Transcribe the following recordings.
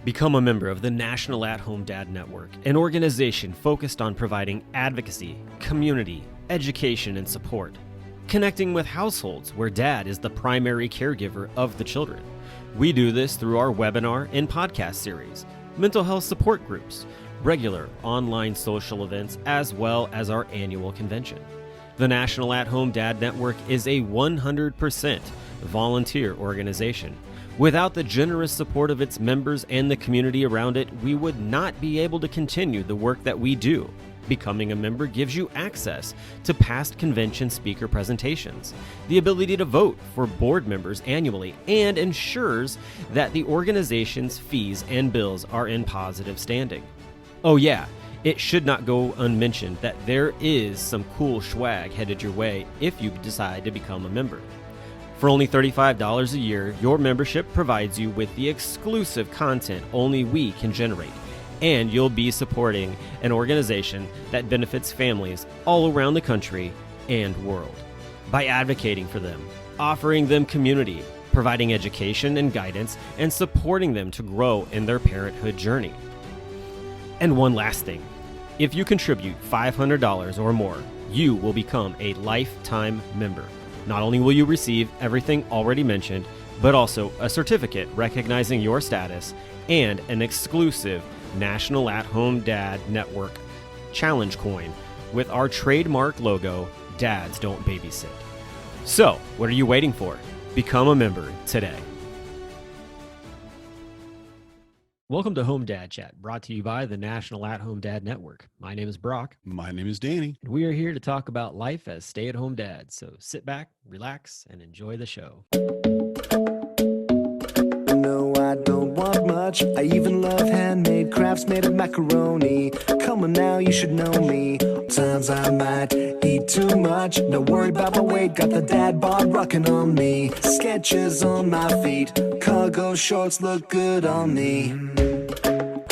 Become a member of the National At-Home Dad Network, an organization focused on providing advocacy, community, education, and support. Connecting with households where dad is the primary caregiver of the children. We do this through our webinar and podcast series, mental health support groups, regular online social events, as well as our annual convention. The National At-Home Dad Network is a 100% volunteer organization. Without the generous support of its members and the community around it, we would not be able to continue the work that we do. Becoming a member gives you access to past convention speaker presentations, the ability to vote for board members annually, and ensures that the organization's fees and bills are in positive standing. Oh yeah, it should not go unmentioned that there is some cool swag headed your way if you decide to become a member. For only $35 a year, your membership provides you with the exclusive content only we can generate, and you'll be supporting an organization that benefits families all around the country and world. By advocating for them, offering them community, providing education and guidance, and supporting them to grow in their parenthood journey. And one last thing, if you contribute $500 or more, you will become a lifetime member. Not only will you receive everything already mentioned, but also a certificate recognizing your status and an exclusive National At-Home Dad Network challenge coin with our trademark logo, Dads Don't Babysit. So, what are you waiting for? Become a member today. Welcome to Home Dad Chat, brought to you by the National At-Home Dad Network. My name is Brock. My name is Danny. And we are here to talk about life as stay-at-home dads. So sit back, relax, and enjoy the show. No, I don't want much. I even love handmade crafts made of macaroni. Come on now, you should know me. Times I might eat too much. Don't worry about my weight, got the dad bod rocking on me. Sketches on my feet, cargo shorts look good on me.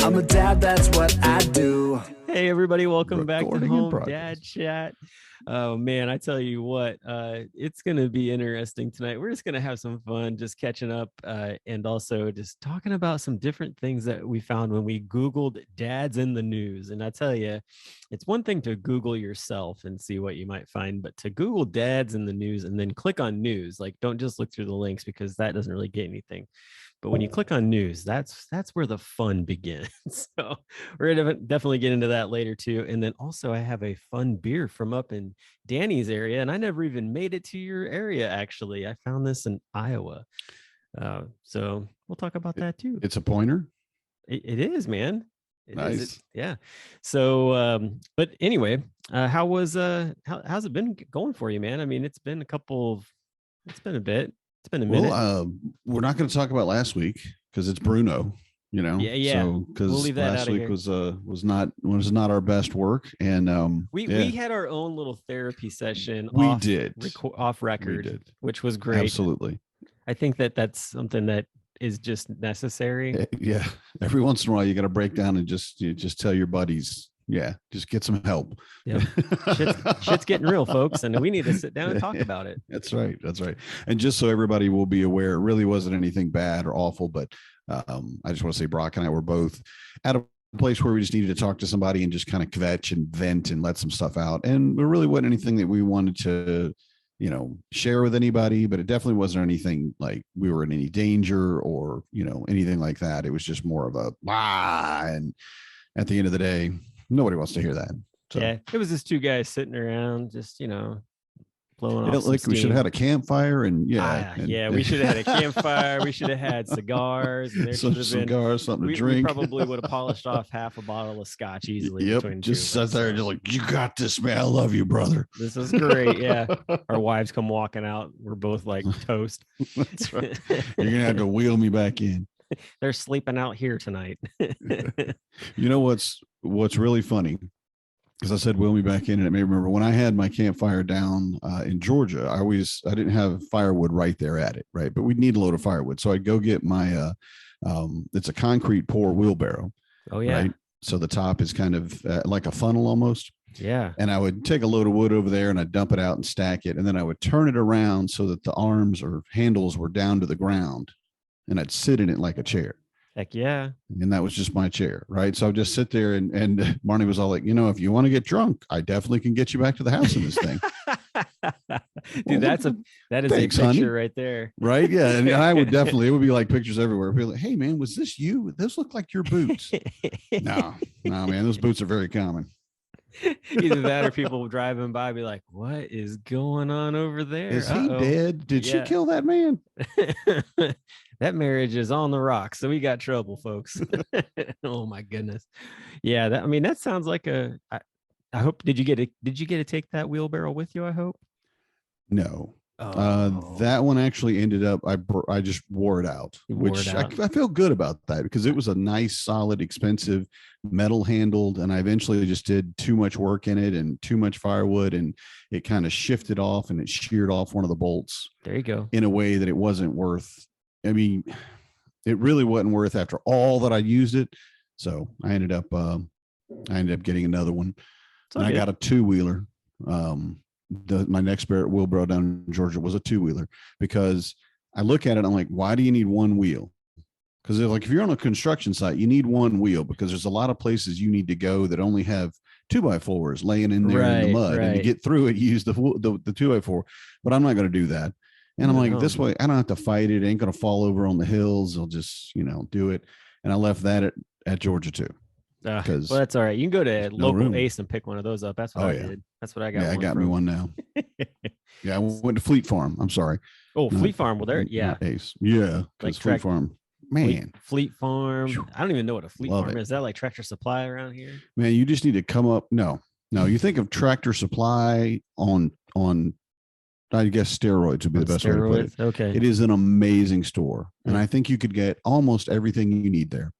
I'm a dad, that's what I do. Hey everybody, welcome back to Home Dad Chat. Oh man, I tell you what, it's going to be interesting tonight. We're just going to have some fun, just catching up and also just talking about some different things that we found when we Googled dads in the news. And I tell you, it's one thing to Google yourself and see what you might find, but to Google dads in the news and then click on news, like don't just look through the links because that doesn't really get anything. But when you click on news, that's where the fun begins. So we're going to definitely get into that later too. And then also I have a fun beer from up in Danny's area, and I never even made it to your area. Actually, I found this in Iowa. So we'll talk about that too. It's a pointer. It is, man. Nice. Yeah. So, but anyway, how's it been going for you, man? I mean, it's been a bit. It's been a minute. Well, we're not going to talk about last week because it's Bruno, you know. Yeah. So because we'll leave that last out week of was not our best work, and we had our own little therapy session. Off record, which was great. Absolutely. I think that's something that is just necessary. Yeah. Every once in a while, you got to break down and just tell your buddies. Yeah, just get some help. Yeah, shit's getting real, folks, and we need to sit down and talk about it. That's right. And just so everybody will be aware, it really wasn't anything bad or awful, but I just want to say Brock and I were both at a place where we just needed to talk to somebody and just kind of kvetch and vent and let some stuff out. And there really wasn't anything that we wanted to, share with anybody, but it definitely wasn't anything like we were in any danger or, anything like that. It was just more of a and at the end of the day, nobody wants to hear that. So. Yeah, it was just two guys sitting around, just blowing off. Like we should have had a campfire and we should have had a campfire. We should have had cigars. And there should have been cigars, something to drink. We probably would have polished off half a bottle of scotch easily. Yep, just sat there, just like, you got this, man. I love you, brother. This is great. Yeah, our wives come walking out. We're both like toast. That's right. You're gonna have to wheel me back in. They're sleeping out here tonight. You know what's really funny, because I said wheel me back in, and it made me remember when I had my campfire down in Georgia. I didn't have firewood right there at it, right? But we'd need a load of firewood, so I'd go get my it's a concrete pour wheelbarrow. Oh yeah. Right? So the top is kind of like a funnel almost. Yeah. And I would take a load of wood over there and I'd dump it out and stack it, and then I would turn it around so that the arms or handles were down to the ground, and I'd sit in it like a chair. Heck yeah. And that was just my chair, right? So I would just sit there, and Marnie was all like, if you want to get drunk, I definitely can get you back to the house in this thing. Dude, Well, that is thanks, a picture honey. right there. Right? Yeah. And I would definitely, it would be like pictures everywhere. Be like, hey man, was this you? Those look like your boots. No, man, those boots are very common. Either that or people driving by be like, what is going on over there? Is he dead? Did she kill that man? That marriage is on the rocks. So we got trouble, folks. Oh my goodness. Yeah, that sounds like I hope, did you get to take that wheelbarrow with you, I hope? No. Oh. That one actually ended up, I just wore it out, which I feel good about that, because it was a nice, solid, expensive, metal handled, and I eventually just did too much work in it and too much firewood, and it kind of shifted off and it sheared off one of the bolts. There you go. In a way that it wasn't worth. I mean, it really wasn't worth after all that I used it. So I ended up getting another one, and I got a 2-wheeler. My next wheelbarrow down in Georgia was a 2-wheeler, because I look at it, I'm like, why do you need one wheel? Because if you're on a construction site, you need one wheel, because there's a lot of places you need to go that only have 2x4s laying in there in the mud, and to get through it, you use the 2x4. But I'm not going to do that. And I'm like, this way, I don't have to fight it. It ain't going to fall over on the hills. I'll just, do it. And I left that at Georgia too. Well, that's all right. You can go to local Ace and pick one of those up. That's what I did. That's what I got. Yeah, I got me one now. Yeah, I went to Fleet Farm. I'm sorry. Oh, Fleet Farm. Well, there. Yeah. Ace. Yeah. Like Fleet Farm. Man. Fleet Farm. I don't even know what a Fleet Farm is. Is that like Tractor Supply around here? Man, you just need to come up. No. You think of Tractor Supply on I guess steroids would be the best way to put it. Okay. It is an amazing store. And I think you could get almost everything you need there.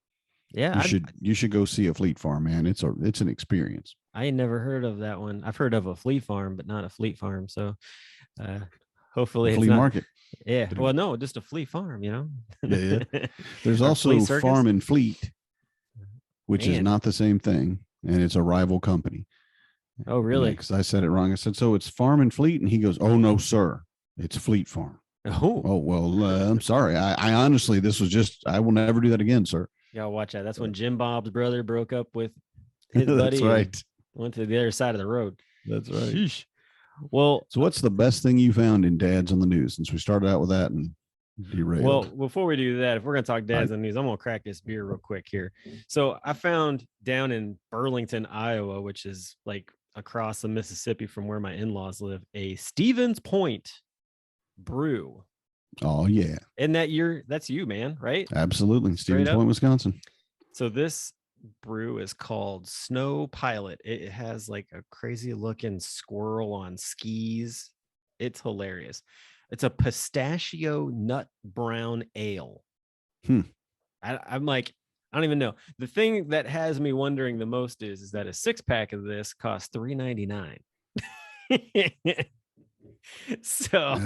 Yeah. You should go see a Fleet Farm, man. It's an experience. I ain't never heard of that one. I've heard of a Fleet Farm, but not a Fleet Farm. So hopefully flea market. Yeah. Well, no, just a Fleet Farm, Yeah. There's also Farm and Fleet, which is not the same thing. And it's a rival company. Oh, really? Because I said it wrong. I said, so it's Farm and Fleet. And he goes, oh, no, sir. It's Fleet Farm. Oh, well, I'm sorry. I honestly, I will never do that again, sir. Y'all watch that. That's when Jim Bob's brother broke up with his buddy. That's right. Went to the other side of the road. That's right. Sheesh. Well, so what's the best thing you found in Dads on the News, since we started out with that and derailed? Well, before we do that, if we're going to talk Dads on the News, I'm going to crack this beer real quick here. So I found down in Burlington, Iowa, which is like across the Mississippi from where my in-laws live, a Stevens Point brew. Oh yeah. And that's you, man, right? Absolutely. Stevens Point, Wisconsin. So this brew is called Snow Pilot. It has like a crazy looking squirrel on skis. It's hilarious. It's a pistachio nut brown ale. I'm like, I don't even know. The thing that has me wondering the most is that a 6-pack of this costs $3.99. So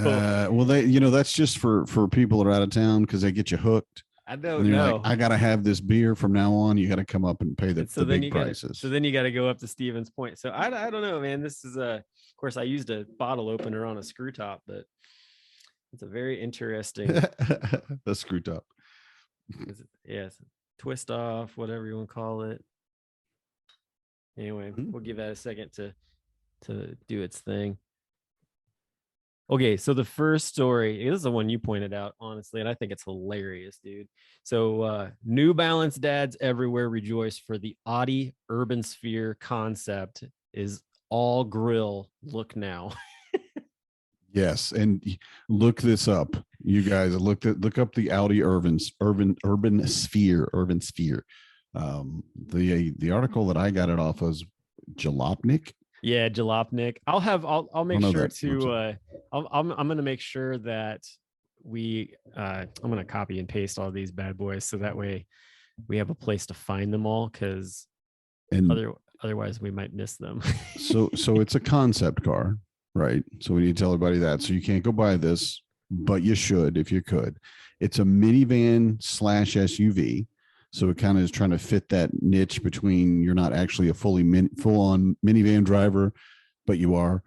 well, that's just for people that are out of town, because they get you hooked. I don't know. Like, I gotta have this beer from now on. You got to come up and pay the big prices. So then you got to go up to Stevens Point. So I don't know, man. This is of course I used a bottle opener on a screw top, but it's a very interesting. The screw top. Yes, twist off, whatever you want to call it. Anyway, we'll give that a second to do its thing. Okay, so the first story, this is the one you pointed out, honestly, and I think it's hilarious, dude. So New Balance dads everywhere rejoice, for the Audi Urban Sphere concept is all grill look now. Yes, and look this up, you guys. Look up the Audi Urban Sphere. The article that I got it off was Jalopnik. Yeah, Jalopnik. I'll make sure to I'm going to make sure that I'm going to copy and paste all these bad boys, so that way we have a place to find them all, because otherwise we might miss them. so it's a concept car, right? So we need to tell everybody that. So you can't go buy this, but you should if you could. It's a minivan / SUV. So it kind of is trying to fit that niche between, you're not actually a full-on minivan driver, but you are.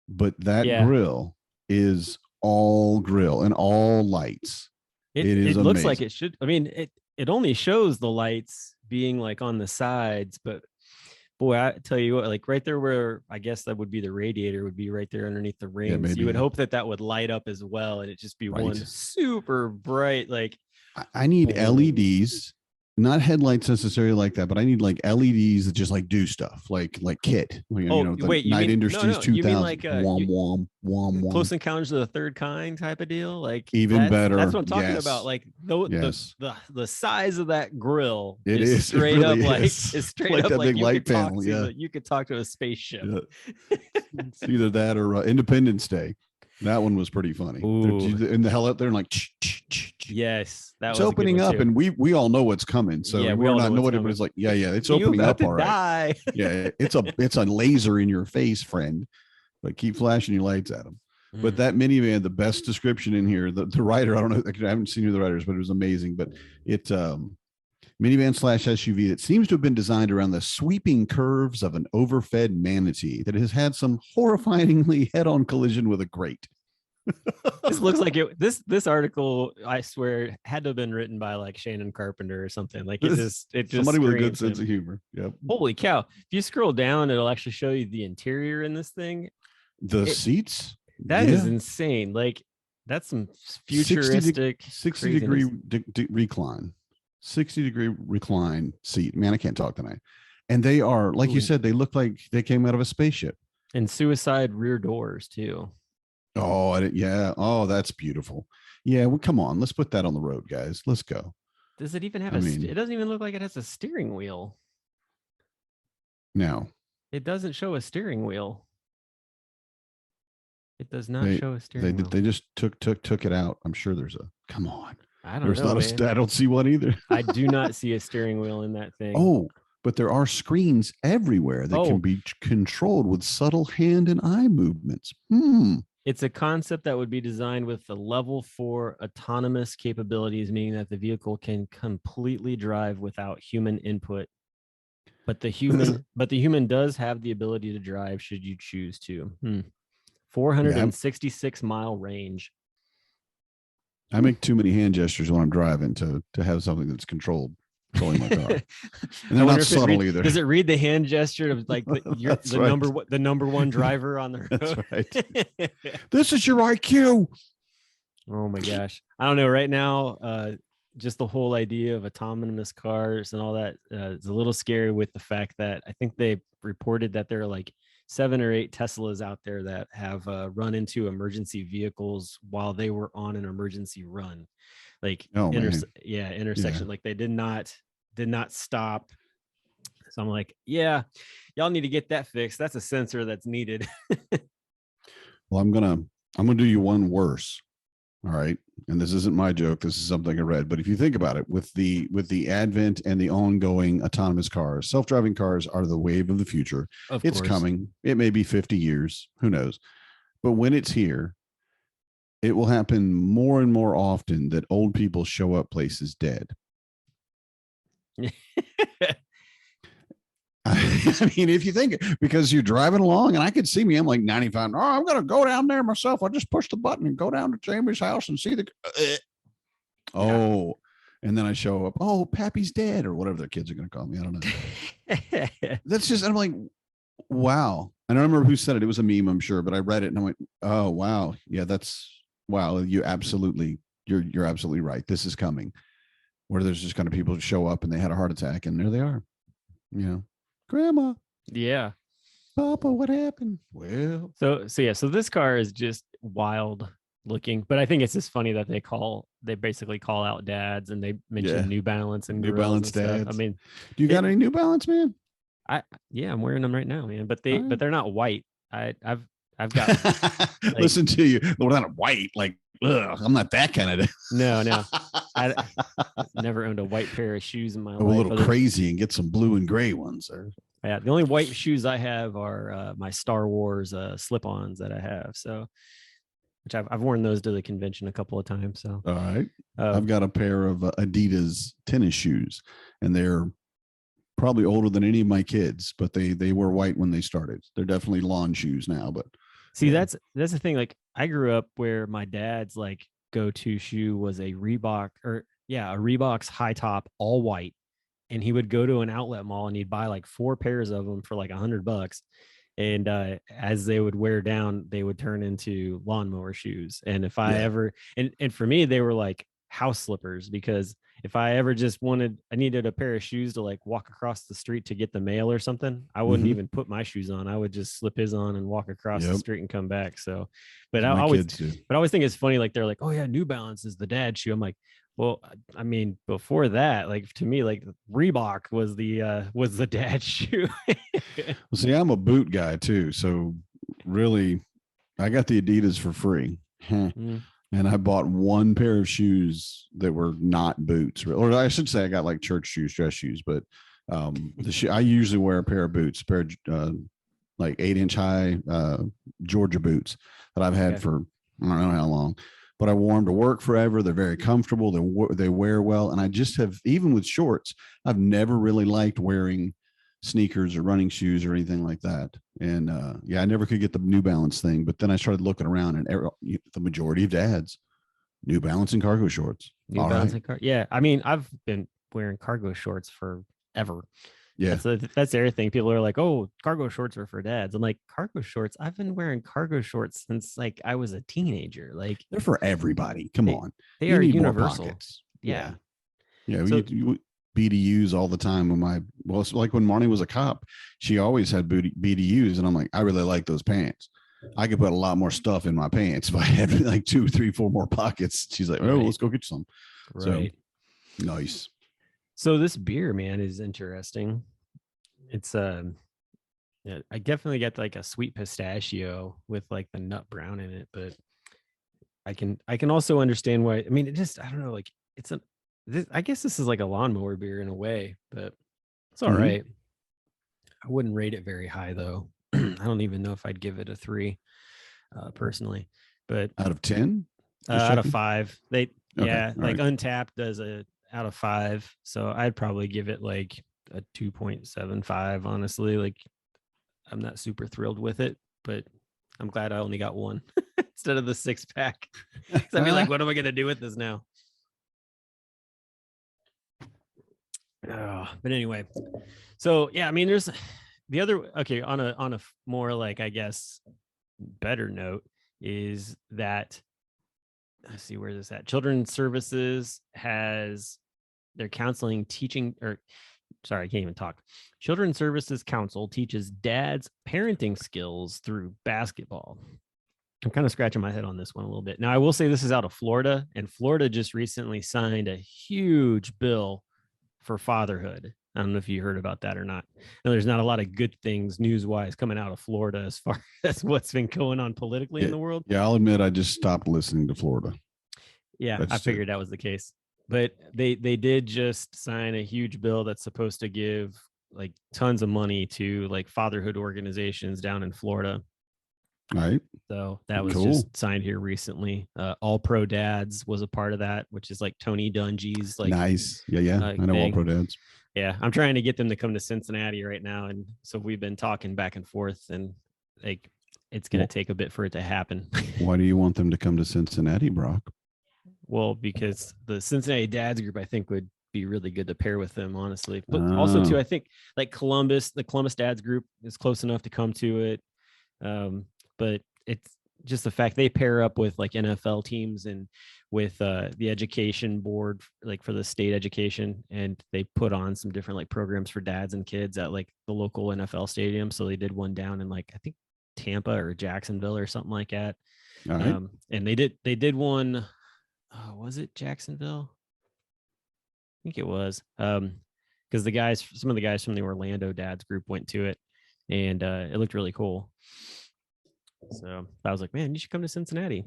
But that grill is all grill and all lights. It looks like it should. I mean, it only shows the lights being like on the sides, but boy, I tell you what, like right there where I guess that would be the radiator would be right there underneath the rings. maybe. You would hope that that would light up as well, and it just be one super bright. Like I need LEDs, not headlights necessarily like that, but I need like LEDs that just like do stuff like KIT. Wait, Night Industries 2000. You mean like wom. Close Encounters of the Third Kind type of deal? Like even better. That's what I'm talking about. Like the size of that grill. It is straight really up is. it's straight like up that like big light panel. You could talk to a spaceship. Yeah. It's either that or Independence Day. That one was pretty funny. In the hell out there and like. Yes, it's opening up, and we all know what's coming. So we're not knowing it, but it's like, it's opening up. All right. Yeah, it's a laser in your face, friend. But keep flashing your lights at them. But that minivan, the best description in here, the writer, I don't know, I haven't seen who the writer is, but it was amazing. But it's minivan / SUV that seems to have been designed around the sweeping curves of an overfed manatee that has had some horrifyingly head-on collision with a grate. This looks like it. This article, I swear, had to have been written by like Shannon Carpenter or something. Like it just somebody with a good sense of humor. Yep. Holy cow! If you scroll down, it'll actually show you the interior in this thing. The seats. That is insane. Like that's some futuristic 60-degree recline. 60-degree recline seat. Man, I can't talk tonight. And they are, like you said, they look like they came out of a spaceship. And suicide rear doors too. Oh, yeah. Oh, that's beautiful. Yeah. Well, come on. Let's put that on the road, guys. Let's go. Does it even have it doesn't even look like it has a steering wheel. No. It doesn't show a steering wheel. It does not show a steering wheel. They just took it out. I'm sure there's a, come on. I don't know. I don't see one either. I do not see a steering wheel in that thing. Oh, but there are screens everywhere that can be controlled with subtle hand and eye movements. It's a concept that would be designed with the level 4 autonomous capabilities, meaning that the vehicle can completely drive without human input. But the human does have the ability to drive should you choose to. 466 mile range. I make too many hand gestures when I'm driving to have something that's controlling my car. And they're not subtle either. Does it read the hand gesture of like the number one driver on the road? That's right. This is your IQ. Oh my gosh. I don't know. Right now, just the whole idea of autonomous cars and all that is a little scary with the fact that I think they reported that there are like 7 or 8 Teslas out there that have run into emergency vehicles while they were on an emergency run. Like intersection. Yeah. Like they did not stop. So I'm like, yeah, y'all need to get that fixed. That's a sensor that's needed. Well, I'm gonna do you one worse. All right. And this isn't my joke. This is something I read. But if you think about it, with the advent and the ongoing autonomous cars, self-driving cars are the wave of the future. It's coming. It may be 50 years. Who knows? But when it's here, it will happen more and more often that old people show up places dead. I mean, if you think, because you're driving along and I could see me, I'm like 95. Oh, I'm going to go down there myself. I'll just push the button and go down to Jamie's house and see and then I show up. Oh, Pappy's dead, or whatever their kids are going to call me. I don't know. That's just, I'm like, wow. I don't remember who said it. It was a meme, I'm sure, but I read it and I went, oh, wow. Yeah, wow. You're absolutely right. This is coming, where there's just kind of people who show up and they had a heart attack and there they are, Grandma. Yeah. Papa, what happened? Well, so this car is just wild looking, but I think it's just funny that they basically call out dads and they mention New Balance and New Balance dads. Stuff. I mean, do you got any New Balance, man? I'm wearing them right now, man, but they're not white. I've got like, listen to you. Well, not white, like, ugh, I'm not that kind of. No. I never owned a white pair of shoes in my life. A little crazy and get some blue and gray ones. Yeah, the only white shoes I have are my Star Wars slip-ons that I have. So, which I've worn those to the convention a couple of times. So, all right, I've got a pair of Adidas tennis shoes, and they're probably older than any of my kids, but they were white when they started. They're definitely lawn shoes now, but. See, that's the thing. Like, I grew up where my dad's like go-to shoe was a Reebok, or yeah, a Reebok's high top, all white. And he would go to an outlet mall and he'd buy like 4 pairs of them for like $100. And as they would wear down, they would turn into lawnmower shoes. And if I ever, and for me, they were like house slippers, because if I ever just I needed a pair of shoes to like walk across the street to get the mail or something, I wouldn't even put my shoes on. I would just slip his on and walk across the street and come back. So, but I always think it's funny. Like they're like, oh yeah, New Balance is the dad shoe. I'm like, well, I mean, before that, like to me, like Reebok was the dad shoe. Well, see, I'm a boot guy too. So really, I got the Adidas for free. And I bought one pair of shoes that were not boots, or I should say I got like church shoes, dress shoes, but I usually wear a pair of boots, like 8-inch high Georgia boots that I've had for I don't know how long, but I wore them to work forever. They're very comfortable. They wear well. And I just have, even with shorts, I've never really liked wearing sneakers or running shoes or anything like that. And I never could get the New Balance thing, but then I started looking around, and the majority of dads, New Balance and cargo shorts. New Balance and yeah. I mean, I've been wearing cargo shorts forever. Yeah, that's the other thing. People are like, "Oh, cargo shorts are for dads." I'm like, cargo shorts. I've been wearing cargo shorts since like I was a teenager. Like they're for everybody. Come on, they are universal. Yeah. So, you BDUs all the time. It's like when Marnie was a cop, she always had BDUs, and I'm like, I really like those pants. I could put a lot more stuff in my pants if I had like 2, 3, 4 more pockets. She's like, oh, let's go get you some. Right. So, nice. So this beer, man, is interesting. It's I definitely get like a sweet pistachio with like the nut brown in it, but I can also understand why. I mean, I don't know, like I guess this is like a lawnmower beer in a way, but it's all right. I wouldn't rate it very high though. I don't even know if I'd give it a 3 personally, but out of 10, out of 5, like Untapped does a out of 5, so I'd probably give it like a 2.75. honestly. Like I'm not super thrilled with it, but I'm glad I only got one instead of the 6-pack. I'd be like, what am I gonna do with this now? But anyway, so yeah, I mean, there's the other, on a more like, I guess, better note is that, let's see, where is this at? Children's Services has their counseling teaching, or sorry, I can't even talk. Children's Services Council teaches dads parenting skills through basketball. I'm kind of scratching my head on this one a little bit. Now, I will say this is out of Florida, and Florida just recently signed a huge bill for fatherhood. I don't know if you heard about that or not. Now, there's not a lot of good things news-wise coming out of Florida as far as what's been going on politically in the world. Yeah, I'll admit I just stopped listening to Florida. Yeah, I figured that was the case. But they did just sign a huge bill that's supposed to give like tons of money to like fatherhood organizations down in Florida. All right. So that was just signed here recently. All Pro Dads was a part of that, which is like Tony Dungy's like nice. Yeah. I know All Pro Dads. Yeah, I'm trying to get them to come to Cincinnati right now, and so we've been talking back and forth, and like it's going to take a bit for it to happen. Why do you want them to come to Cincinnati, Brock? Well, because the Cincinnati Dads group, I think, would be really good to pair with them, honestly. But also, too, I think like the Columbus Dads group is close enough to come to it. But it's just the fact they pair up with like NFL teams and with the education board, like for the state education, and they put on some different like programs for dads and kids at like the local NFL stadium. So they did one down in like, I think Tampa or Jacksonville or something like that. All right. And they did one. Was it Jacksonville? I think it was. Because some of the guys from the Orlando Dads group went to it, and it looked really cool. So I was like, man, you should come to Cincinnati.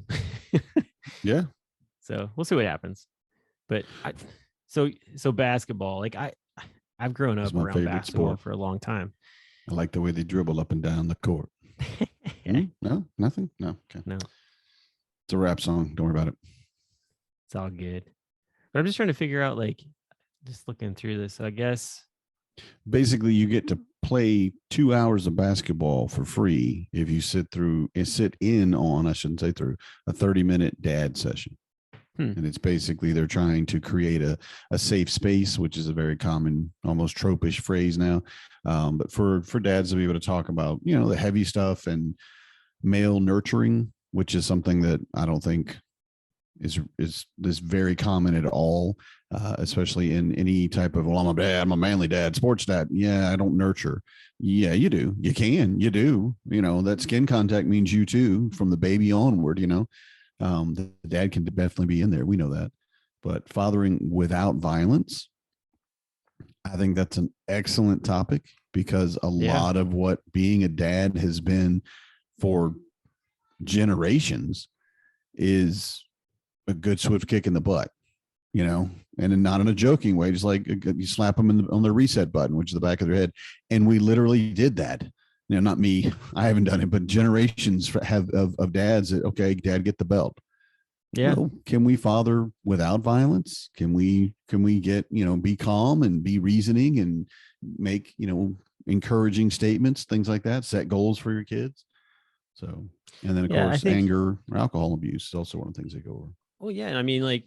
Yeah. So we'll see what happens. But so basketball, like I've grown up around basketball for a long time. I like the way they dribble up and down the court. No, nothing. No. Okay. No. It's a rap song. Don't worry about it. It's all good. But I'm just trying to figure out, like, just looking through this, I guess. Basically, you get to play 2 hours of basketball for free if you sit in on a 30-minute dad session. And it's basically they're trying to create a safe space, which is a very common, almost tropish phrase now. But for dads to be able to talk about, the heavy stuff and male nurturing, which is something that I don't think is very common at all, especially in any type of, well, I'm a dad, I'm a manly dad, sports dad. Yeah, I don't nurture. Yeah, you do. You can. You do. That skin contact means you too, from the baby onward. The dad can definitely be in there. We know that. But fathering without violence, I think that's an excellent topic, because a lot of what being a dad has been for generations is a good swift kick in the butt, and not in a joking way, just like you slap them on the reset button, which is the back of their head. And we literally did that. Not me, I haven't done it, but generations have of dads that, okay, dad, get the belt. Yeah. Well, can we father without violence? Can we get, be calm and be reasoning and make, encouraging statements, things like that, set goals for your kids. So, and then of course, anger or alcohol abuse is also one of the things they go over. Well, yeah. I mean, like,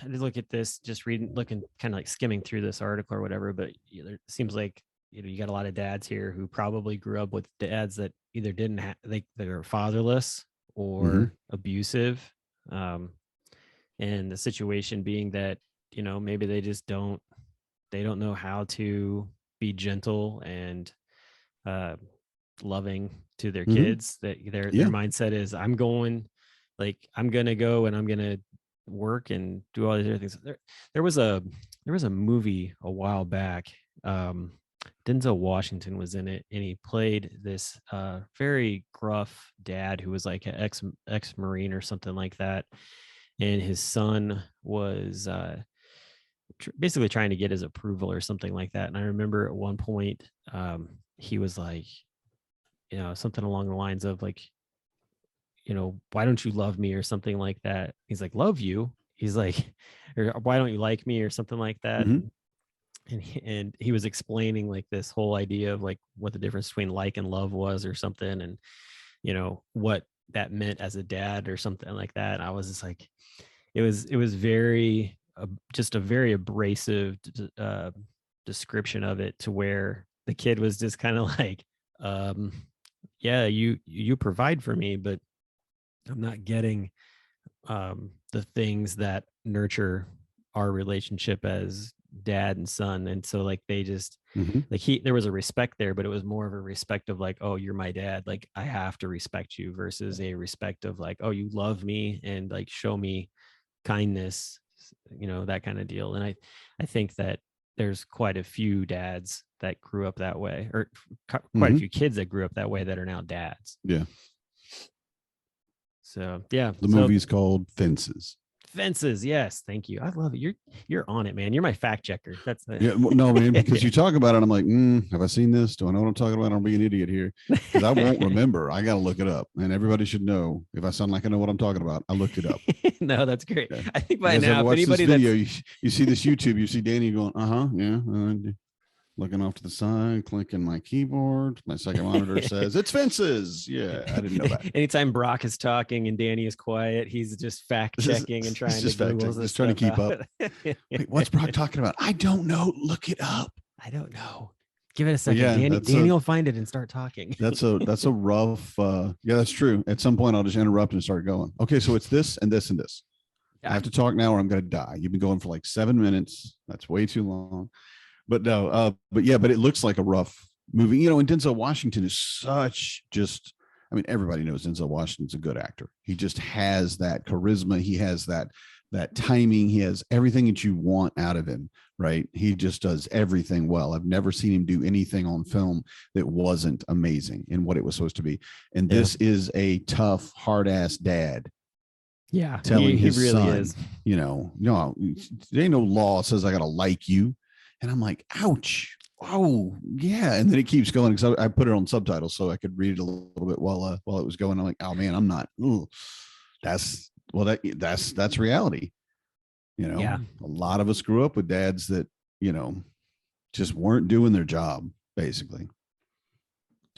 I did look at this, just looking, kind of like skimming through this article or whatever, but it seems like, you got a lot of dads here who probably grew up with dads that either didn't have, they are fatherless or abusive. And the situation being that, maybe they just don't know how to be gentle and loving to their kids. That their mindset is, I'm going to go and I'm going to work and do all these other things. There was a movie a while back. Denzel Washington was in it, and he played this very gruff dad who was like an ex-Marine or something like that. And his son was basically trying to get his approval or something like that. And I remember at one point he was like, something along the lines of like, why don't you love me or something like that. He's like, love you? He's like, or why don't you like me or something like that. And he was explaining like this whole idea of like what the difference between like and love was or something, and what that meant as a dad or something like that. And I was just like, it was very just a very abrasive description of it, to where the kid was just kind of like, yeah, you provide for me, but I'm not getting the things that nurture our relationship as dad and son. And so like they just like there was a respect there, but it was more of a respect of like, oh, you're my dad, like I have to respect you, versus a respect of like, oh, you love me and like show me kindness, that kind of deal. And I think that there's quite a few dads that grew up that way, or quite a few kids that grew up that way that are now dads. Yeah. So yeah, the movie's called Fences. Fences, yes, thank you. I love it. You're on it, man. You're my fact checker. That's it. Yeah, no, man, because you talk about it, I'm like, have I seen this? Do I know what I'm talking about? I'll be an idiot here, because I won't remember. I got to look it up, and everybody should know. If I sound like I know what I'm talking about, I looked it up. No, that's great. Yeah. I think by now, if anybody this video, you see this YouTube, you see Danny going, looking off to the side, clicking my keyboard. My second monitor says it's Fences. Yeah, I didn't know that. Anytime Brock is talking and Danny is quiet, he's just fact checking and trying to Google this. Just trying to keep up. Wait, what's Brock talking about? I don't know. Look it up. I don't know. Give it a second. Yeah, Danny will find it and start talking. That's a rough. Yeah, that's true. At some point, I'll just interrupt and start going. Okay, so it's this and this and this. I have to talk now, or I'm going to die. You've been going for like 7 minutes. That's way too long. But no, but it looks like a rough movie, and Denzel Washington is everybody knows Denzel Washington's a good actor. He just has that charisma. He has that timing. He has everything that you want out of him, right? He just does everything well. I've never seen him do anything on film that wasn't amazing in what it was supposed to be. And this is a tough, hard ass dad. Yeah, telling his really son, is. No, there ain't no law says I got to like you. And I'm like, ouch. Oh, yeah. And then it keeps going, because I put it on subtitles so I could read it a little bit while it was going. I'm like, oh man, I'm not. Ooh. That's reality. A lot of us grew up with dads that, just weren't doing their job, basically.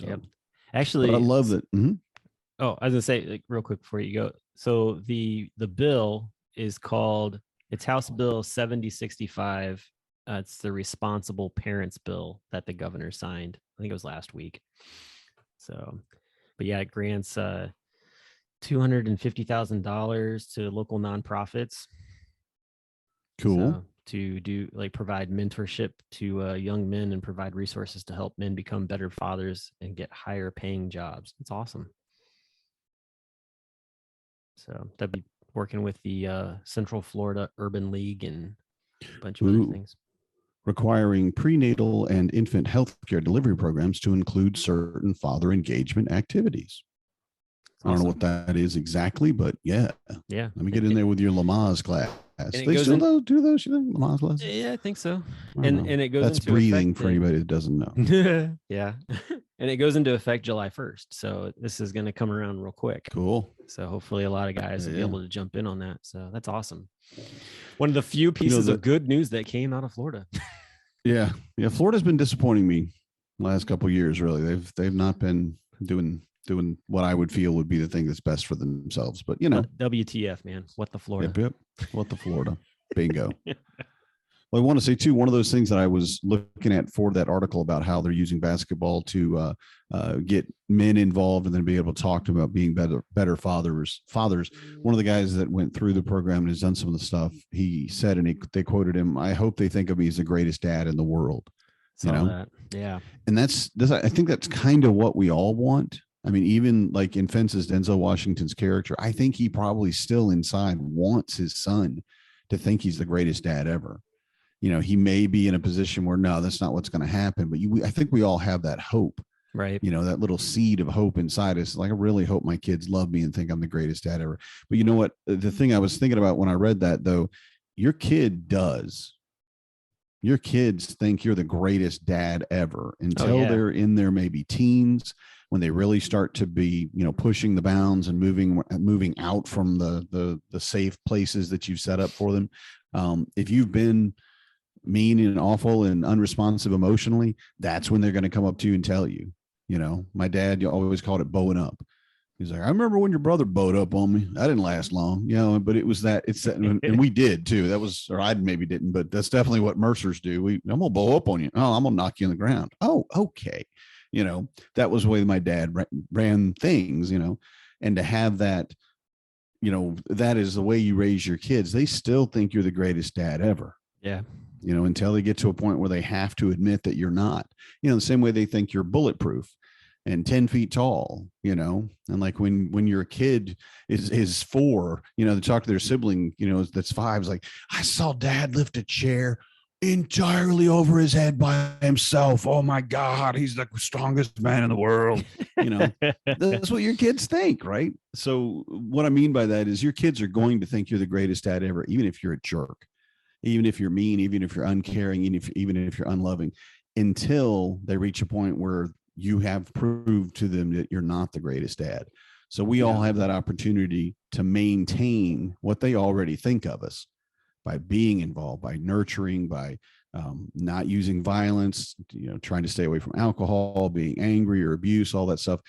So, yep. Actually, I love that. Oh, I was gonna say, like, real quick before you go. So the bill is called, it's House Bill 7065. It's the Responsible Parents Bill that the governor signed. I think it was last week. So, but yeah, it grants $250,000 to local nonprofits. Cool. So, to do like provide mentorship to young men and provide resources to help men become better fathers and get higher paying jobs. It's awesome. So that'd be working with the Central Florida Urban League and a bunch of other things. Requiring prenatal and infant health care delivery programs to include certain father engagement activities. Awesome. I don't know what that is exactly, but yeah. Let me get in there with your Lamaze class. They still do those, you think, Lamaze classes? Yeah, I think so. And it goes That's into breathing effect for anybody that doesn't know. Yeah. And it goes into effect July 1st. So this is going to come around real quick. Cool. So hopefully a lot of guys will be able to jump in on that. So that's awesome. One of the few pieces of good news that came out of Florida. Yeah. Florida's been disappointing me last couple of years. Really, they've not been doing what I would feel would be the thing that's best for themselves. But WTF, man? What the Florida? Yep. What the Florida? Bingo. Well, I want to say too, one of those things that I was looking at for that article about how they're using basketball to get men involved and then be able to talk to them about being better fathers. One of the guys that went through the program and has done some of the stuff, he said, and they quoted him, "I hope they think of me as the greatest dad in the world." That. Yeah. And that's this. I think that's kind of what we all want. I mean, even like in Fences, Denzel Washington's character, I think he probably still inside wants his son to think he's the greatest dad ever. He may be in a position where, no, that's not what's going to happen. But I think we all have that hope, right? That little seed of hope inside us. Like, I really hope my kids love me and think I'm the greatest dad ever. But you know what? The thing I was thinking about when I read that, though, your kid does. Your kids think you're the greatest dad ever until they're in their maybe teens, when they really start to be, pushing the bounds and moving out from the safe places that you've set up for them. If you've been mean and awful and unresponsive emotionally, that's when they're going to come up to you and tell you. My dad always called it bowing up. He's like, I remember when your brother bowed up on me. I didn't last long, but it's that, and we did too. That was, or I maybe didn't, but that's definitely what Mercers do. I'm going to bow up on you. Oh, I'm going to knock you on the ground. Oh, okay. That was the way my dad ran things, and to have that, that is the way you raise your kids. They still think you're the greatest dad ever. Yeah. Until they get to a point where they have to admit that you're not, the same way they think you're bulletproof and 10 feet tall, and like when your kid is 4, they talk to their sibling, that's 5, is like, I saw dad lift a chair entirely over his head by himself. Oh my God, he's the strongest man in the world. That's what your kids think, right? So what I mean by that is your kids are going to think you're the greatest dad ever, even if you're a jerk, even if you're mean, even if you're uncaring, even if you're unloving, until they reach a point where you have proved to them that you're not the greatest dad. So we all have that opportunity to maintain what they already think of us by being involved, by nurturing, by not using violence, trying to stay away from alcohol, being angry or abuse, all that stuff,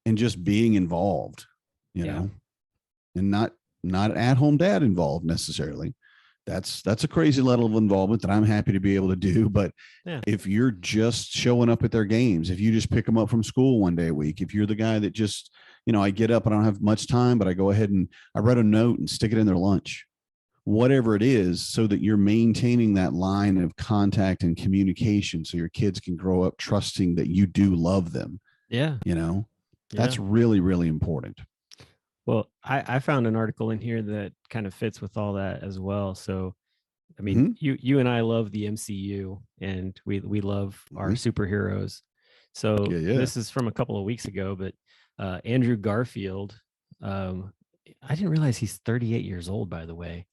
and just being involved, and not at-home dad involved necessarily. That's a crazy level of involvement that I'm happy to be able to do. But if you're just showing up at their games, if you just pick them up from school one day a week, if you're the guy that just, I get up and I don't have much time, but I go ahead and I write a note and stick it in their lunch, whatever it is, so that you're maintaining that line of contact and communication so your kids can grow up trusting that you do love them. That's really, really important. Well, I found an article in here that kind of fits with all that as well. So, I mean, you and I love the MCU and we love our superheroes. So this is from a couple of weeks ago, but Andrew Garfield, I didn't realize he's 38 years old, by the way.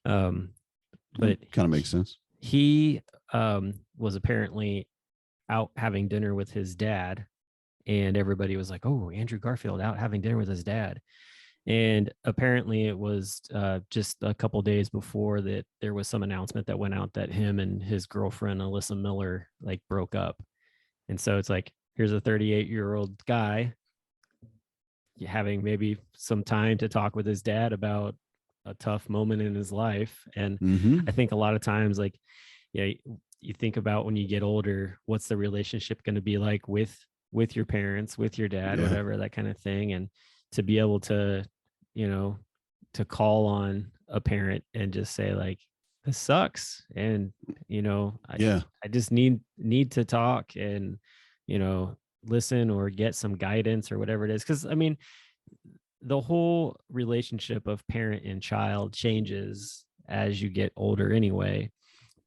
But kind of makes sense. He was apparently out having dinner with his dad, and everybody was like, "Oh, Andrew Garfield out having dinner with his dad." And apparently it was just a couple days before that there was some announcement that went out that him and his girlfriend, Alyssa Miller, like broke up. And so it's like, here's a 38-year-old guy having maybe some time to talk with his dad about a tough moment in his life. And Mm-hmm. I think a lot of times, like, yeah, you think about when you get older, what's the relationship going to be like with your parents, with your dad, Yeah. whatever, that kind of thing. And to be able to, you know, to call on a parent and just say like, this sucks. And, you know, Yeah. I just need to talk and, you know, listen or get some guidance or whatever it is. Cause I mean, the whole relationship of parent and child changes as you get older anyway.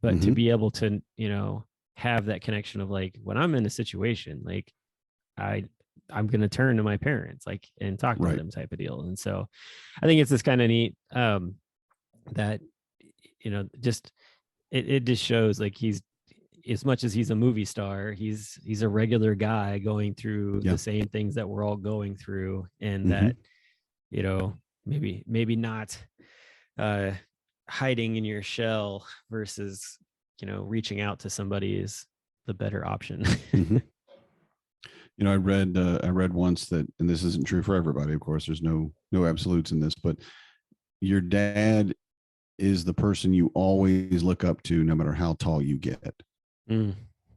But to Mm-hmm. be able to, you know, have that connection of like, when I'm in a situation, like I I'm gonna turn to my parents, like, and talk to Right. them type of deal. And so I think it's this kind of neat that, you know, just it just shows like he's, as much as he's a movie star, he's a regular guy going through Yeah. the same things that we're all going through. And Mm-hmm. that, you know, maybe not uh hiding in your shell versus, you know, reaching out to somebody is the better option. Mm-hmm. You know, I read once that, and this isn't true for everybody, of course, there's no absolutes in this, but your dad is the person you always look up to no matter how tall you get. Mm.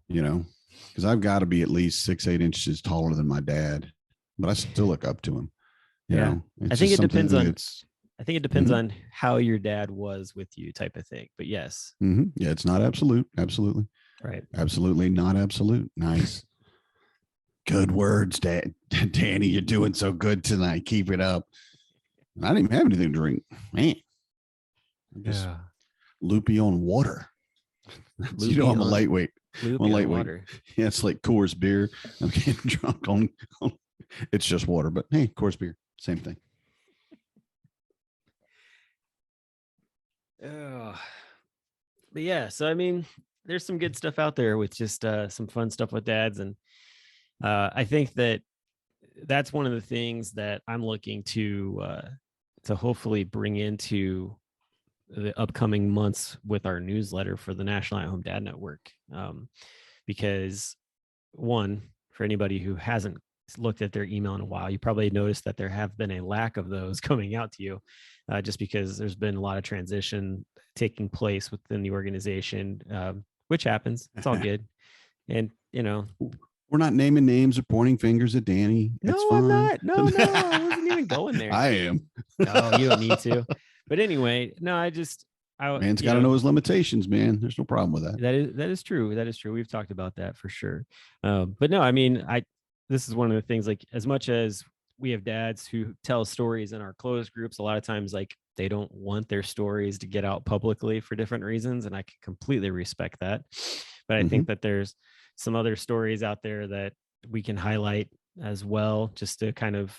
You know, because I've got to be at least 6, 8 inches taller than my dad, but I still look up to him. You Yeah. know, it's I think just it depends something on that's I think it depends Mhm. on how your dad was with you type of thing. But yes, Yeah, it's not absolute. Absolutely. right. Absolutely not absolute. Nice. Good words, Dad. Danny, you're doing so good tonight. Keep it up. I didn't even have anything to drink. Man, I'm just Yeah. loopy on water. You know, Loopy I'm a on lightweight. I'm a loopy on lightweight. water. Yeah, it's like Coors beer. I'm getting drunk on it's just water, but hey, Coors beer, same thing. Oh. But yeah, so I mean, there's some good stuff out there with just some fun stuff with dads. And I think that that's one of the things that I'm looking to hopefully bring into the upcoming months with our newsletter for the National At Home Dad Network. Because one, for anybody who hasn't looked at their email in a while, you probably noticed that there have been a lack of those coming out to you, just because there's been a lot of transition taking place within the organization, which happens. It's all good. And, you know, We're not naming names or pointing fingers at Danny. It's no, I'm fine. not. No, I wasn't even going there. I am. No, you don't need to. But anyway, no, Man's you got to know, know his limitations, man. There's no problem with that. that is true. That is true. We've talked about that for sure. But no, I mean, this is one of the things, like, as much as we have dads who tell stories in our closed groups, a lot of times, like, they don't want their stories to get out publicly for different reasons. And I can completely respect that. But I think that there's some other stories out there that we can highlight as well, just to kind of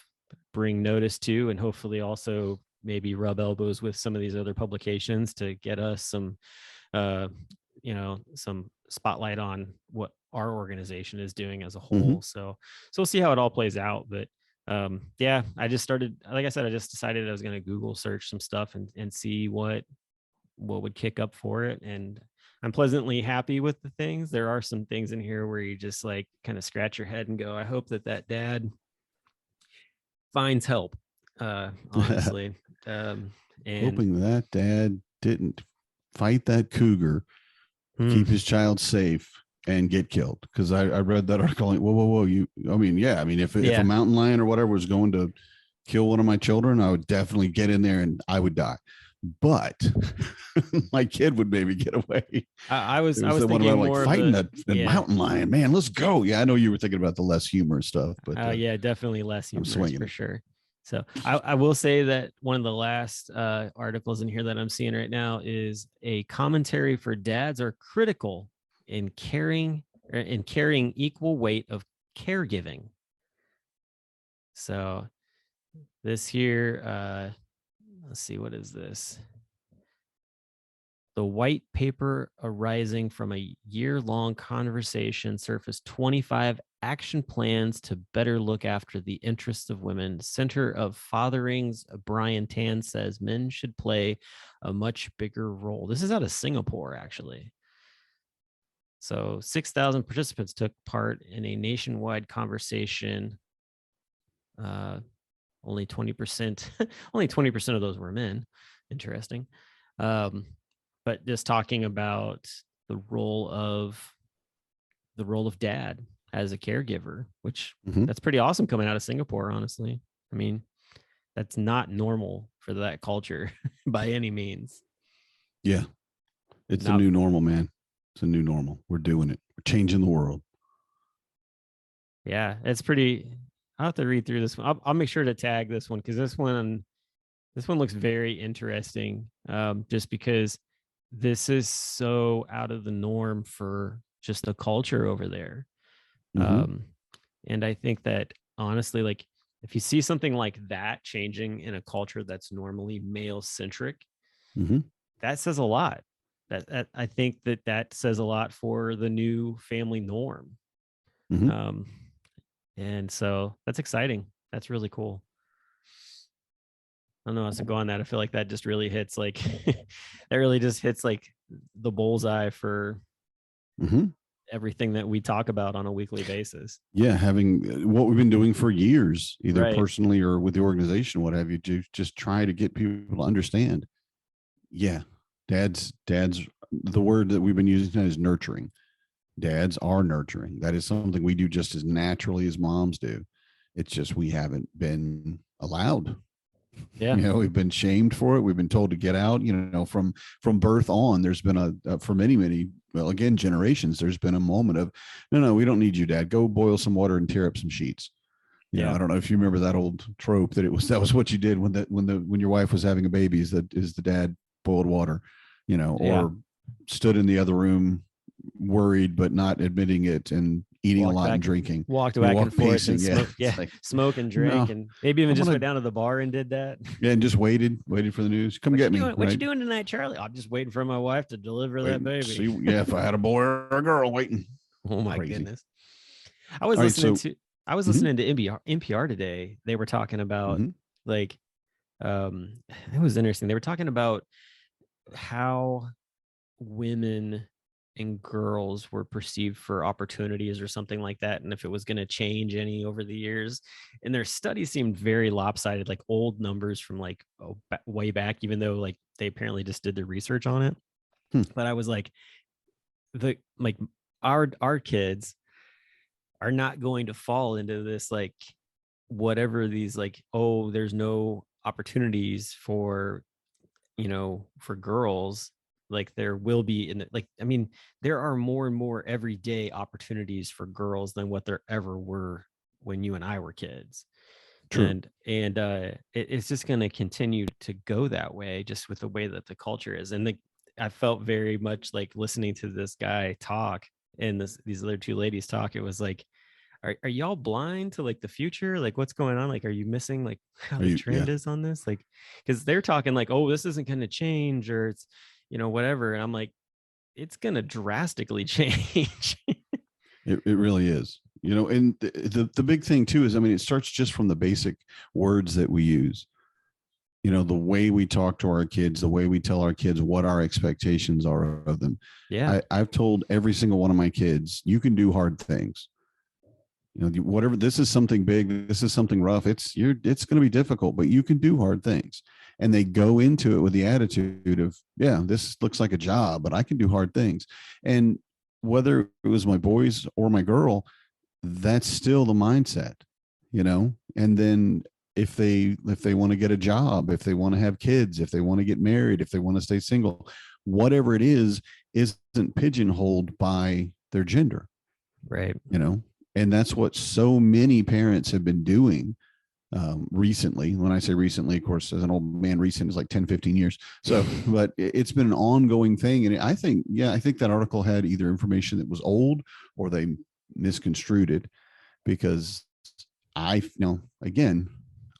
bring notice to, and hopefully also maybe rub elbows with some of these other publications to get us some uh you know, some spotlight on what our organization is doing as a whole. So we'll see how it all plays out. But yeah, I just started, like I said, I just decided I was going to Google search some stuff and see what would kick up for it. And I'm pleasantly happy with the things. There are some things in here where you just like kind of scratch your head and go, I hope that dad finds help, honestly. And Hoping that dad didn't fight that cougar, keep his child safe, and get killed. Because I read that article like, whoa. If a mountain lion or whatever was going to kill one of my children, I would definitely get in there and I would die. But my kid would maybe get away. I was the thinking one about more like fighting of the mountain lion. Man, let's go. Yeah, I know you were thinking about the less humorous stuff, but yeah, definitely less I'm humorous swinging for sure. So I will say that one of the last articles in here that I'm seeing right now is a commentary for dads are critical in carrying equal weight of caregiving. So this here, let's see, what is this? The white paper arising from a year-long conversation surfaced 25 action plans to better look after the interests of women. Center of Fathering's Brian Tan says men should play a much bigger role. This is out of Singapore, actually. So 6,000 participants took part in a nationwide conversation. Only 20%, only 20% of those were men. interesting. But just talking about the role of dad as a caregiver, which that's pretty awesome coming out of Singapore, honestly. I mean, that's not normal for that culture by any means. Yeah. It's a new normal, man. It's a new normal. We're doing it. We're changing the world. Yeah, it's pretty. I'll have to read through this one. I'll make sure to tag this one because this one looks very interesting. Just because this is so out of the norm for just the culture over there. And I think that honestly, like if you see something like that changing in a culture that's normally male centric, that says a lot. That I think that says a lot for the new family norm. And so that's exciting. That's really cool. I don't know how else to go on that. I feel like that just really hits like that really just hits like the bullseye for everything that we talk about on a weekly basis. Yeah, having what we've been doing for years, either Right. personally or with the organization, what have you, to just try to get people to understand. Yeah, dad's the word that we've been using is nurturing. Dads are nurturing. That is something we do just as naturally as moms do. It's just we haven't been allowed. Yeah. You know, we've been shamed for it. We've been told to get out. You know, from birth on, there's been for many, well, again, generations, there's been a moment of, no, we don't need you, Dad. Go boil some water and tear up some sheets. You know, I don't know if you remember that old trope that that was what you did when your wife was having a baby, is the dad boiled water, you know, or stood in the other room worried but not admitting it and eating a lot and drinking. Walked back and forth pacing, and smoke, like, smoke and drink, and maybe even just went down to the bar and did that. Yeah, and just waited for the news. Come get me. What you doing tonight, Charlie? I'm just waiting for my wife to deliver that baby. See, yeah, if I had a boy or a girl waiting. Oh my goodness. I was listening to NPR today. They were talking about like it was interesting. They were talking about how women and girls were perceived for opportunities or something like that, and if it was going to change any over the years. And their study seemed very lopsided, like old numbers from like way back, even though like they apparently just did their research on it. But I was like, our kids are not going to fall into this like whatever these like, oh, there's no opportunities for, you know, for girls. Like there will be there are more and more everyday opportunities for girls than what there ever were when you and I were kids. True. And it's just going to continue to go that way, just with the way that the culture is. And I felt very much like listening to this guy talk and these other two ladies talk. It was like, are y'all blind to like the future? Like what's going on? Like, are you missing like how the trend is on this? Like, because they're talking like, oh, this isn't going to change, or it's, you know, whatever. And I'm like, it's going to drastically change. It really is, you know. And the big thing too is, I mean, it starts just from the basic words that we use, you know, the way we talk to our kids, the way we tell our kids what our expectations are of them. Yeah. I've told every single one of my kids, you can do hard things. You know, whatever, this is something big, this is something rough. It's going to be difficult, but you can do hard things. And they go into it with the attitude of, yeah, this looks like a job, but I can do hard things. And whether it was my boys or my girl, that's still the mindset, you know. And then if they want to get a job, if they want to have kids, if they want to get married, if they want to stay single, whatever it is, isn't pigeonholed by their gender. Right. You know, and that's what so many parents have been doing recently. When I say recently, of course, as an old man, recent is like 10, 15 years. So, but it's been an ongoing thing. And I think that article had either information that was old or they misconstrued it, because again,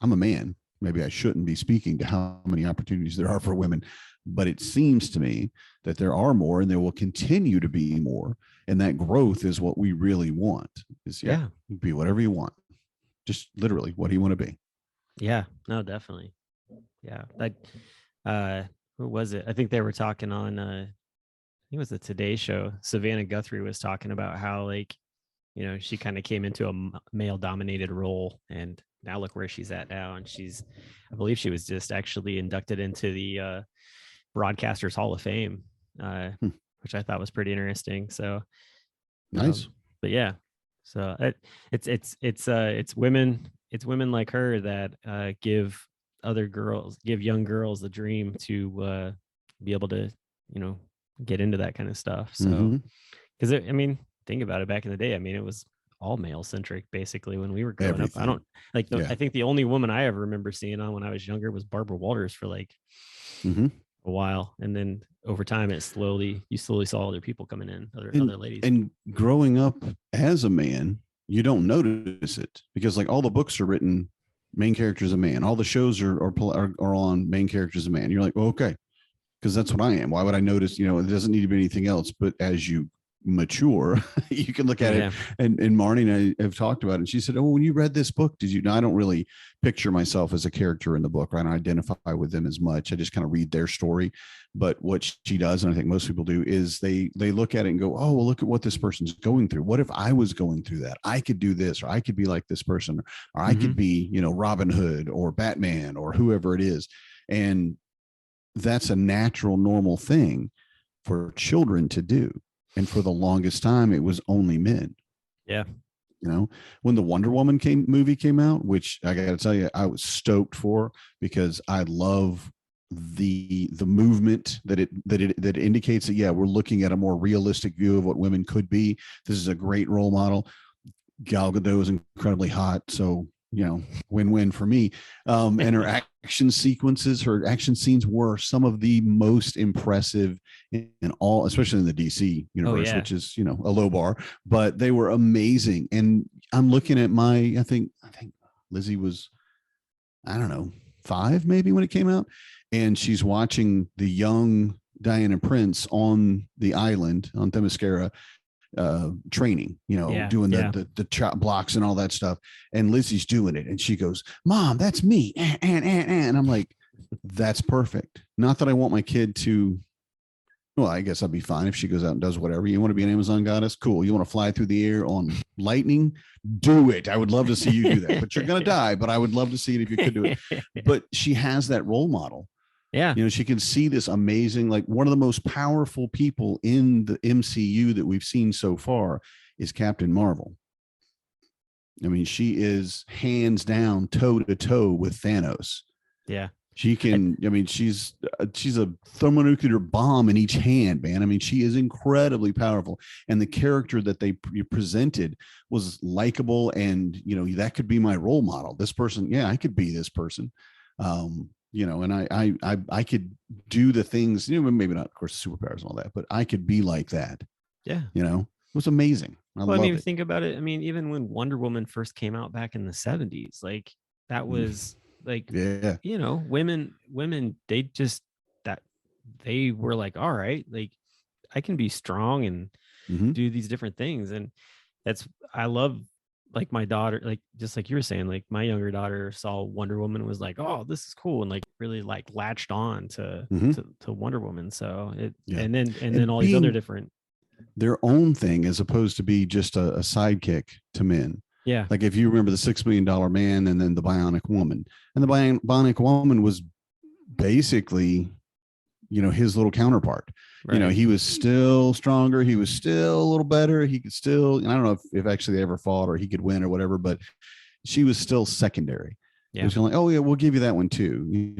I'm a man. Maybe I shouldn't be speaking to how many opportunities there are for women, but it seems to me that there are more and there will continue to be more. And that growth is what we really want. Is be whatever you want. Just literally, what do you want to be? Yeah, no, definitely. Yeah. Like, who was it? I think they were talking on, I think it was the Today Show. Savannah Guthrie was talking about how, like, you know, she kind of came into a male dominated role, and now look where she's at now. And I believe she was just actually inducted into the Broadcasters Hall of Fame, which I thought was pretty interesting. So nice. But yeah, so it's women like her that give young girls the dream to be able to, get into that kind of stuff. So, because I mean, think about it, back in the day, I mean, it was all male centric basically when we were growing up. I don't like, I think the only woman I ever remember seeing on when I was younger was Barbara Walters for like a while. And then over time, you slowly saw other people coming in, other ladies. And growing up as a man, you don't notice it because like all the books are written, main character is a man. All the shows are on main characters a man. You're like, well, okay, because that's what I am. Why would I notice? It doesn't need to be anything else. But as you mature, you can look at it. And Marnie and I have talked about it. And she said, oh, when you read this book, did you? No, I don't really picture myself as a character in the book. Right? I don't identify with them as much. I just kind of read their story. But what she does, and I think most people do, is they look at it and go, oh, well, look at what this person's going through. What if I was going through that? I could do this, or I could be like this person, or I could be, Robin Hood or Batman or whoever it is. And that's a natural, normal thing for children to do. And for the longest time, it was only men. Yeah. When the Wonder Woman movie came out, which I got to tell you, I was stoked for because I love the movement that it indicates that, yeah, we're looking at a more realistic view of what women could be. This is a great role model. Gal Gadot is incredibly hot. So, win-win for me. And her action scenes were some of the most impressive in all, especially in the DC universe, which is, a low bar, but they were amazing. And I'm looking at I think Lizzie was, I don't know, 5 maybe when it came out. And she's watching the young Diana Prince on the island on Themyscira training, doing the chop blocks and all that stuff. And Lizzie's doing it. And she goes, Mom, that's me. And I'm like, that's perfect. Not that I want my kid to, well, I guess I'd be fine if she goes out and does whatever. You want to be an Amazon goddess? Cool. You want to fly through the air on lightning? Do it. I would love to see you do that, but you're going to die, but I would love to see it if you could do it. But she has that role model. Yeah. She can see this amazing, like one of the most powerful people in the MCU that we've seen so far is Captain Marvel. I mean, she is hands down toe to toe with Thanos. Yeah. She can, she's a thermonuclear bomb in each hand, man. I mean, she is incredibly powerful. And the character that they presented was likable. And, that could be my role model. This person, yeah, I could be this person. And I could do the things, maybe not, of course, superpowers and all that, but I could be like that. Yeah. It was amazing. Think about it. I mean, even when Wonder Woman first came out back in the 70s, like that was like, women, they were like, all right, like I can be strong and do these different things. And I love, like my daughter, like just like you were saying, like my younger daughter saw Wonder Woman and was like, oh, this is cool, and like really like latched on to Wonder Woman. So and then all these other different, their own thing, as opposed to be just a sidekick to men. Yeah. Like if you remember the $6 Million Man and then the Bionic Woman, and the Bionic Woman was basically, his little counterpart. Right. He was still stronger. He was still a little better. He could still, and I don't know if actually they ever fought or he could win or whatever, but she was still secondary. Yeah. It was like, oh yeah, we'll give you that one too.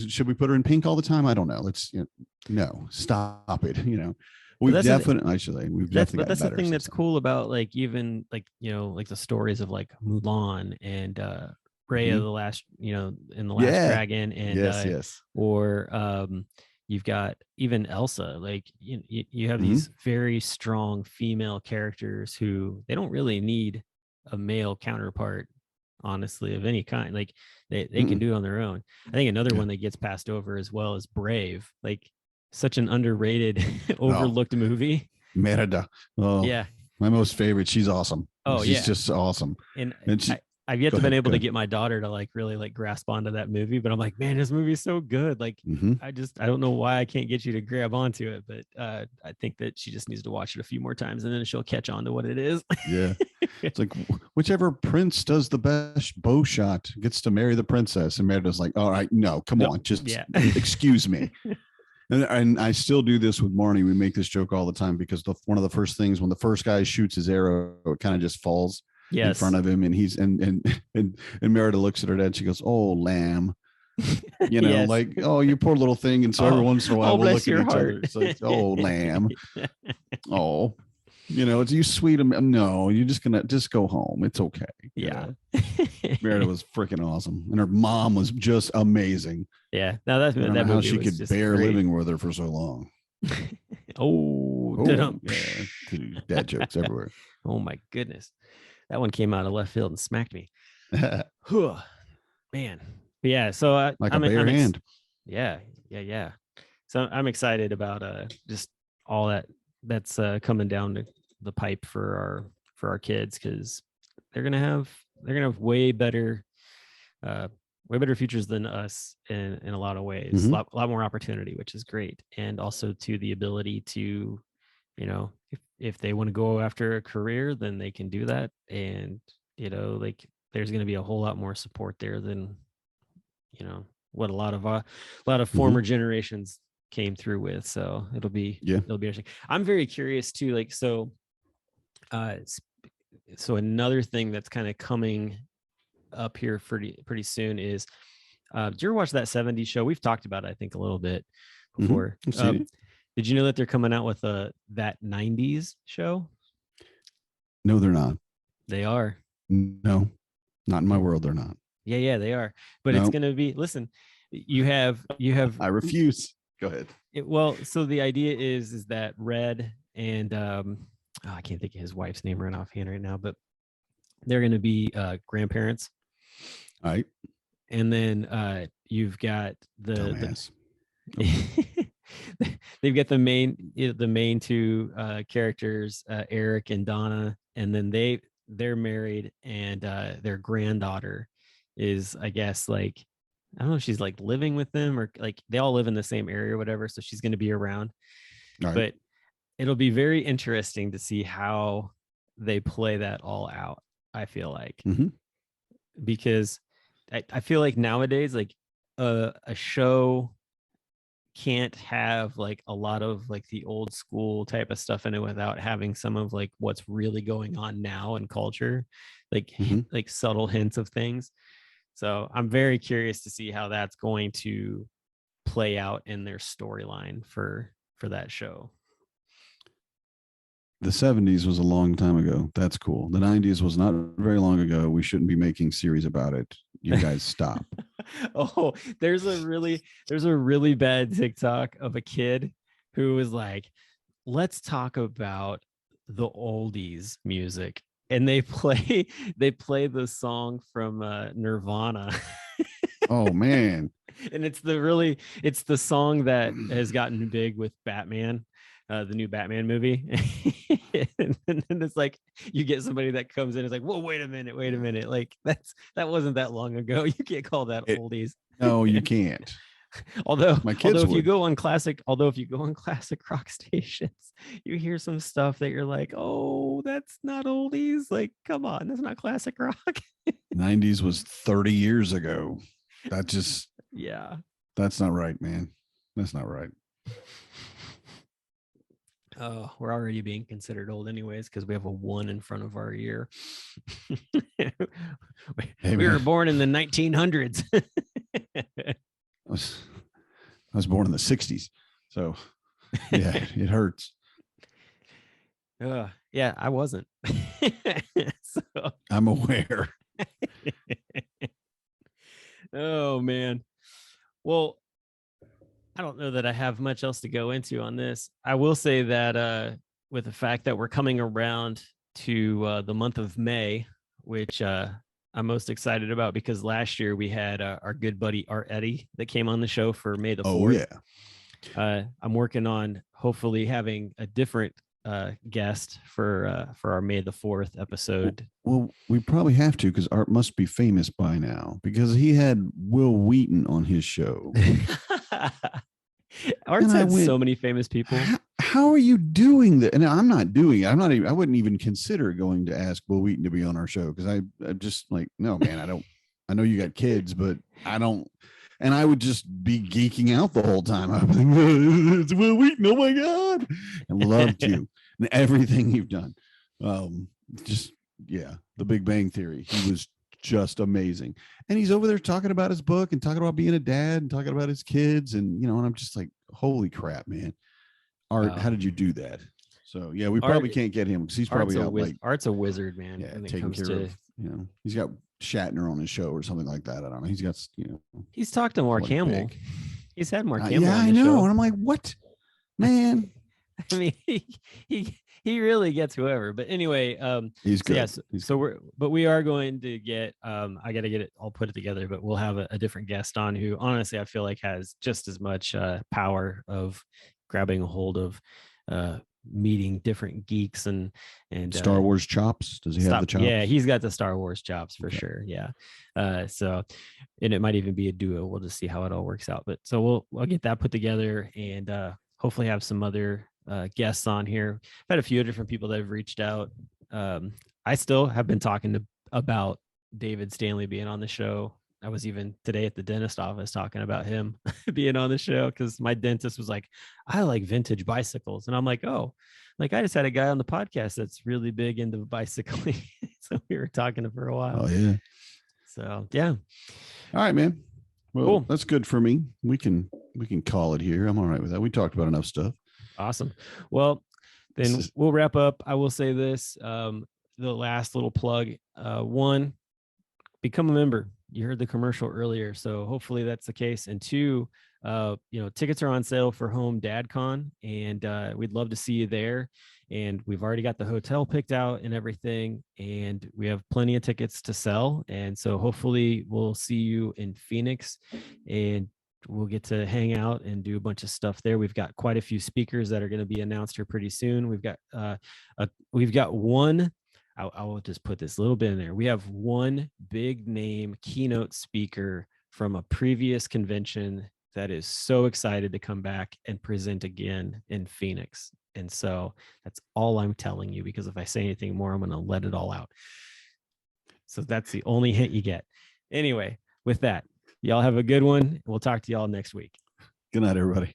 Should we put her in pink all the time? I don't know. Let's, no, stop it. We've definitely that's the thing that's cool about like even like like the stories of like Mulan and Raya the last in the Last Dragon and or you've got even Elsa. Like you have these very strong female characters who they don't really need a male counterpart, honestly, of any kind. Like they can do it on their own. I think another one that gets passed over as well is Brave. Like such an underrated, overlooked movie. Merida. Oh yeah, my most favorite. She's awesome. Oh, she's just awesome. And I've yet Go to been ahead, able go to ahead. get my daughter to like really like grasp onto that movie, but I'm like, man, this movie's so good. Like, Mhm. I don't know why I can't get you to grab onto it, but I think that she just needs to watch it a few more times and then she'll catch on to what it is. Yeah. It's like whichever prince does the best bow shot gets to marry the princess. And Merida's like, all right, no, come No, on, just yeah. excuse me. And I still do this with Marnie. We make this joke all the time because one of the first things when the first guy shoots his arrow, it kind of just falls in front of him, and he's and Merida looks at her dad. And she goes, "Oh, lamb," Yes. like, "Oh, you poor little thing." And so every once in a while, we'll bless look at your each heart. other. It's like, "Oh, lamb." Oh, it's you, sweet. No, you're just gonna go home. It's okay. Yeah. Merida was freaking awesome, and her mom was just amazing. Yeah. Now I don't know that how movie she was could just bear great. living with her for so long. Oh, Yeah. Dad jokes everywhere. Oh my goodness. That one came out of left field and smacked me. Man. But yeah. So Like a bare hand. Yeah. Yeah. So I'm excited about just all that's coming down the pipe for our kids, because they're gonna have way better futures than us in a lot of ways. Mhm. A lot more opportunity, which is great, and also to the ability to, if they want to go after a career, then they can do that, and like there's going to be a whole lot more support there than what a lot of former generations came through with. So it'll be interesting. I'm very curious too, like, so another thing that's kind of coming up here pretty soon is, did you ever watch that 70s show? We've talked about it, I think, a little bit before. Did you know that they're coming out with that 90s show? No, they're not. They are. No, not in my world. They're not. Yeah, they are. But it's going to be, listen, you have I refuse. Go ahead. So the idea is that Red and I can't think of his wife's name right offhand right now, but they're going to be grandparents. All right. And then you've got Dumbass. They've got the main two characters, Eric and Donna, and then they're married, and their granddaughter is, I guess, like, I don't know if she's like living with them, or like they all live in the same area or whatever, so she's going to be around. Right. But it'll be very interesting to see how they play that all out, I feel like. Because I feel like nowadays, like a show can't have like a lot of like the old school type of stuff in it without having some of like what's really going on now in culture, like like subtle hints of things. So I'm very curious to see how that's going to play out in their storyline for that show. The 70s was a long time ago. That's cool. The 90s was not very long ago. We shouldn't be making series about it. You guys stop. Oh, there's a really bad TikTok of a kid who was like, let's talk about the oldies music. And they play the song from Nirvana. Oh man. And it's the song that has gotten big with Batman, the new Batman movie. And then it's like you get somebody that comes in, it's like, whoa, wait a minute. Like that wasn't that long ago. You can't call that oldies. No, you can't. Although if you go on classic rock stations, you hear some stuff that you're like, oh, that's not oldies. Like, come on, that's not classic rock. 90s was 30 years ago. Yeah. That's not right, man. That's not right. Oh, we're already being considered old anyways, because we have a 1 in front of our year. We were born in the 1900s. I was born in the 60s. So yeah, it hurts. Yeah, I wasn't. So. I'm aware. Oh man. Well, I don't know that I have much else to go into on this. I will say that with the fact that we're coming around to the month of May, which I'm most excited about, because last year we had our good buddy Art Eddie that came on the show for May the 4th. Oh yeah. I'm working on hopefully having a different guest for our May the 4th episode. Well, we probably have to, because Art must be famous by now, because he had Will Wheaton on his show. Art's had so many famous people. How are you doing that? And I'm not doing it. I wouldn't even consider going to ask Will Wheaton to be on our show, because I'm just like, no, man, I know you got kids, but I don't. And I would just be geeking out the whole time. I was like, it's Will Wheaton, oh my God. And loved you and everything you've done. The Big Bang Theory. He was just amazing. And he's over there talking about his book and talking about being a dad and talking about his kids. And, and I'm just like, holy crap, man. Art, how did you do that? So, yeah, we probably can't get him, because he's probably out like. Art's a wizard, man. Yeah, taking care of, he's got Shatner on his show or something like that. I don't know. He's got, he's talked to Mark Hamill. Big. He's had Mark Hamill. Yeah, on I know. show. And I'm like, what, man? I mean, he really gets whoever. But anyway, he's good. Yes. We are going to get. I got to get it all put it together. But we'll have a different guest on who, honestly, I feel like has just as much power of grabbing a hold of meeting different geeks and Star Wars chops. Does he have the chops? Yeah, he's got the Star Wars chops for sure. Yeah. So, and it might even be a duo. We'll just see how it all works out. But so we'll get that put together, and hopefully have some other guests on here. I've had a few different people that have reached out. I still have been talking about David Stanley being on the show. I was even today at the dentist office talking about him being on the show, because my dentist was like, I like vintage bicycles. And I'm like, oh, like I just had a guy on the podcast that's really big into bicycling. So we were talking for a while. Oh, yeah. So, yeah. All right, man. Well, cool. That's good for me. We can call it here. I'm all right with that. We talked about enough stuff. Awesome. Well, then we'll wrap up. I will say this, the last little plug, one, become a member. You heard the commercial earlier, so hopefully that's the case. And two, tickets are on sale for Home DadCon, and we'd love to see you there. And we've already got the hotel picked out and everything, and we have plenty of tickets to sell. And so hopefully we'll see you in Phoenix, and we'll get to hang out and do a bunch of stuff there. We've got quite a few speakers that are going to be announced here pretty soon. We've got one. I will just put this little bit in there. We have one big name keynote speaker from a previous convention that is so excited to come back and present again in Phoenix. And so that's all I'm telling you, because if I say anything more, I'm going to let it all out. So that's the only hint you get. Anyway, with that, y'all have a good one. We'll talk to y'all next week. Good night, everybody.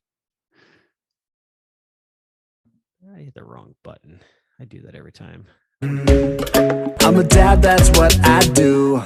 I hit the wrong button. I do that every time. I'm a dad, that's what I do.